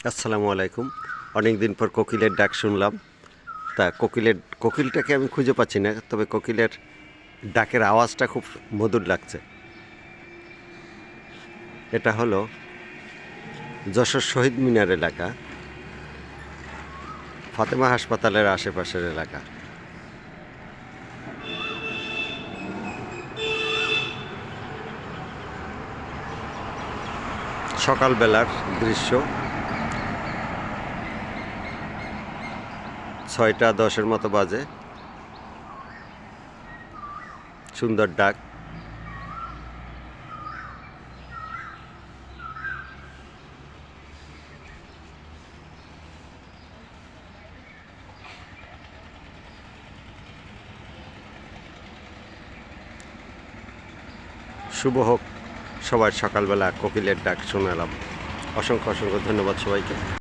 আসসালামু আলাইকুম। অনেক দিন পর কোকিলের ডাক শুনলাম। তা কোকিলটাকে আমি খুঁজে পাচ্ছি না, তবে কোকিলের ডাকের আওয়াজটা খুব মধুর লাগছে। এটা হলো যশোর শহীদ মিনার এলাকা, ফাতেমা হাসপাতালের আশেপাশের এলাকা। সকালবেলার দৃশ্য, 6টা 10-এর মতো বাজে। সুন্দর ডাক। শুভ হোক সবার সকালবেলা কোকিলের ডাক শোনালাম। অসংখ্য অসংখ্য ধন্যবাদ সবাইকে।